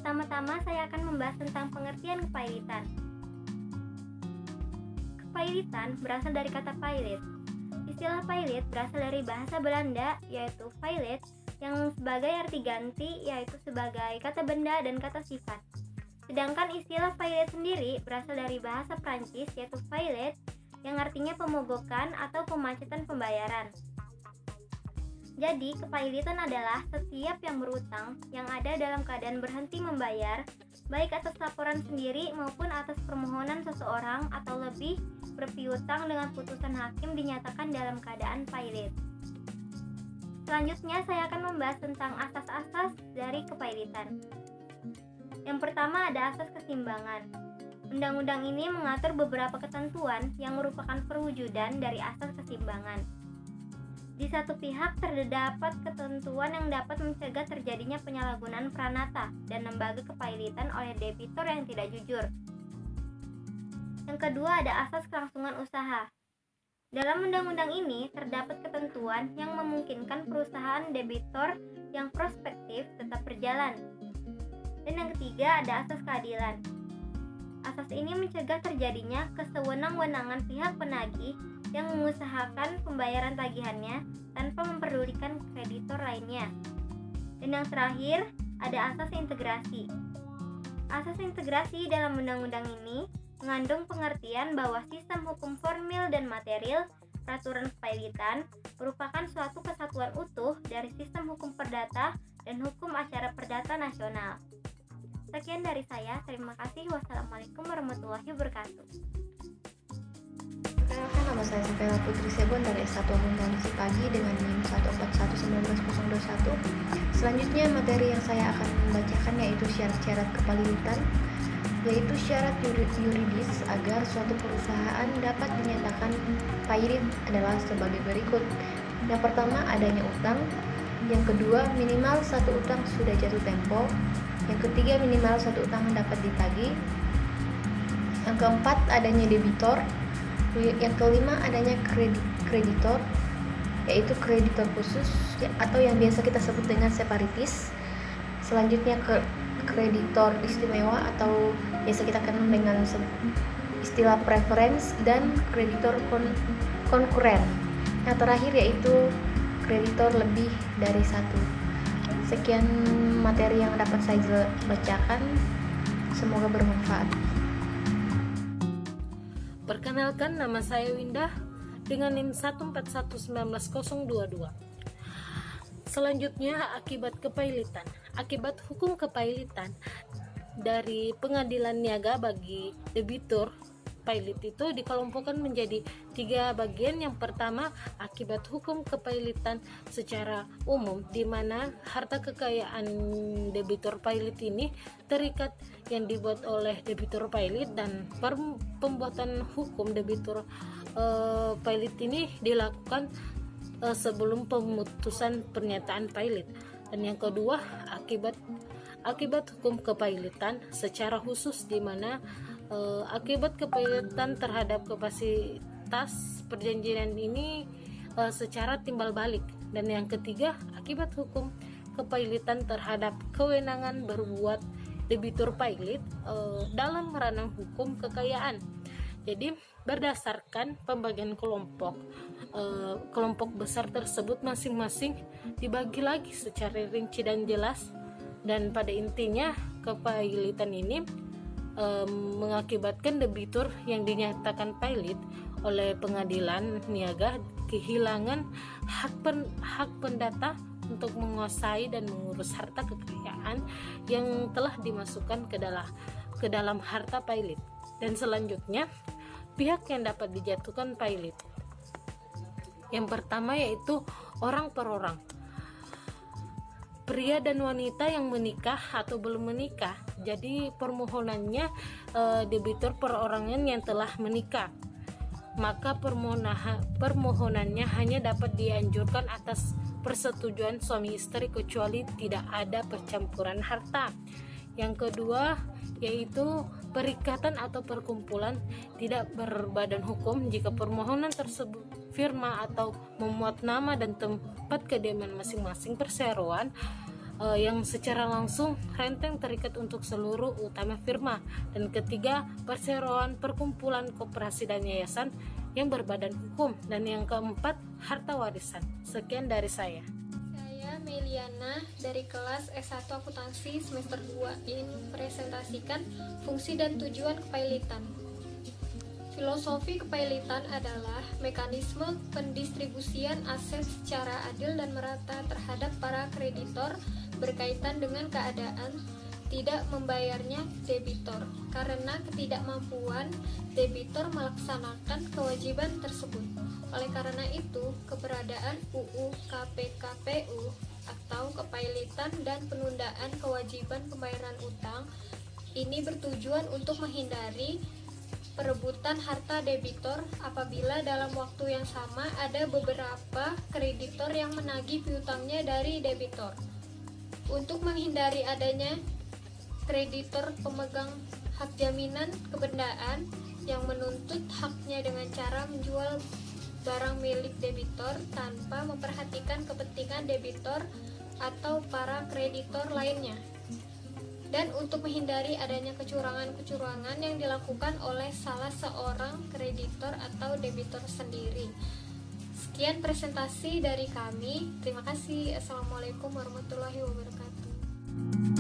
Pertama-tama saya akan membahas tentang pengertian kepailitan. Kepailitan berasal dari kata pailit. Istilah pailit berasal dari bahasa Belanda, yaitu violet, yang sebagai arti ganti yaitu sebagai kata benda dan kata sifat. Sedangkan istilah violet sendiri berasal dari bahasa Prancis, yaitu violet, yang artinya pemogokan atau pemacetan pembayaran. Jadi, kepailitan adalah setiap yang berutang yang ada dalam keadaan berhenti membayar, baik atas laporan sendiri maupun atas permohonan seseorang atau lebih berpiutang dengan putusan hakim dinyatakan dalam keadaan pailit. Selanjutnya, saya akan membahas tentang asas-asas dari kepailitan. Yang pertama ada asas keseimbangan. Undang-undang ini mengatur beberapa ketentuan yang merupakan perwujudan dari asas keseimbangan. Di satu pihak terdapat ketentuan yang dapat mencegah terjadinya penyalahgunaan pranata dan lembaga kepailitan oleh debitur yang tidak jujur. Yang kedua ada asas kelangsungan usaha. Dalam undang-undang ini terdapat ketentuan yang memungkinkan perusahaan debitur yang prospektif tetap berjalan. Dan yang ketiga ada asas keadilan. Asas ini mencegah terjadinya kesewenang-wenangan pihak penagih yang mengusahakan pembayaran tagihannya tanpa memperdulikan kreditor lainnya. Dan yang terakhir, ada asas integrasi. Asas integrasi dalam undang-undang ini mengandung pengertian bahwa sistem hukum formil dan material peraturan kepailitan merupakan suatu kesatuan utuh dari sistem hukum perdata dan hukum acara perdata nasional. Sekian dari saya, terima kasih. Wassalamualaikum warahmatullahi wabarakatuh. Perkenalkan, nama saya Safela Putri Sebon dari S1 Akuntansi Pagi dengan NIM 1411921. Selanjutnya materi yang saya akan membacakan yaitu syarat-syarat kepailitan, yaitu syarat yuridis agar suatu perusahaan dapat dinyatakan pailit adalah sebagai berikut. Yang pertama adanya utang, yang kedua minimal satu utang sudah jatuh tempo, yang ketiga minimal satu utang dapat ditagih, yang keempat adanya debitor, yang kelima adanya kreditor, yaitu kreditor khusus atau yang biasa kita sebut dengan separatis. Selanjutnya kreditor istimewa atau biasa kita kenal dengan istilah preference, dan kreditor konkuren. Yang terakhir yaitu kreditor lebih dari satu. Sekian materi yang dapat saya bacakan, semoga bermanfaat. Perkenalkan, nama saya Windah dengan NIM 1411922. Selanjutnya akibat kepailitan. Akibat hukum kepailitan dari pengadilan niaga bagi debitur pailit itu dikelompokkan menjadi 3 bagian. Yang pertama, akibat hukum kepailitan secara umum, di mana harta kekayaan debitur pailit ini terikat yang dibuat oleh debitur pailit, dan pembuatan hukum debitur pailit ini dilakukan sebelum pemutusan pernyataan pailit. Dan yang kedua, akibat hukum kepailitan secara khusus, di mana akibat kepailitan terhadap kapasitas perjanjian ini secara timbal balik. Dan yang ketiga, akibat hukum kepailitan terhadap kewenangan berbuat debitur pailit dalam ranah hukum kekayaan. Jadi berdasarkan pembagian kelompok besar tersebut masing-masing dibagi lagi secara rinci dan jelas, dan pada intinya kepailitan ini mengakibatkan debitur yang dinyatakan pailit oleh pengadilan niaga kehilangan hak pendata untuk menguasai dan mengurus harta kekayaan yang telah dimasukkan ke dalam harta pailit. Dan selanjutnya, pihak yang dapat dijatuhkan pailit. Yang pertama yaitu orang per orang. Pria dan wanita yang menikah atau belum menikah. Jadi permohonannya debitur perorangan yang telah menikah. Maka permohonannya hanya dapat dianjurkan atas persetujuan suami istri kecuali tidak ada percampuran harta. Yang kedua yaitu perikatan atau perkumpulan tidak berbadan hukum jika permohonan tersebut firma atau memuat nama dan tempat kediaman masing-masing perseroan yang secara langsung renteng terikat untuk seluruh utama firma, dan ketiga perseroan, perkumpulan, koperasi dan yayasan yang berbadan hukum, dan yang keempat harta warisan. Sekian dari saya. Saya Meliana dari kelas S1 Akuntansi semester 2 ingin mempresentasikan fungsi dan tujuan kepailitan. Filosofi kepailitan adalah mekanisme pendistribusian aset secara adil dan merata terhadap para kreditor berkaitan dengan keadaan tidak membayarnya debitor karena ketidakmampuan debitor melaksanakan kewajiban tersebut. Oleh karena itu, keberadaan UU KPKPU atau kepailitan dan penundaan kewajiban pembayaran utang ini bertujuan untuk menghindari perebutan harta debitor apabila dalam waktu yang sama ada beberapa kreditor yang menagih piutangnya dari debitor. Untuk menghindari adanya kreditor pemegang hak jaminan kebendaan yang menuntut haknya dengan cara menjual barang milik debitor tanpa memperhatikan kepentingan debitor atau para kreditor lainnya. Dan untuk menghindari adanya kecurangan-kecurangan yang dilakukan oleh salah seorang kreditor atau debitor sendiri. Sekian presentasi dari kami. Terima kasih. Assalamualaikum warahmatullahi wabarakatuh.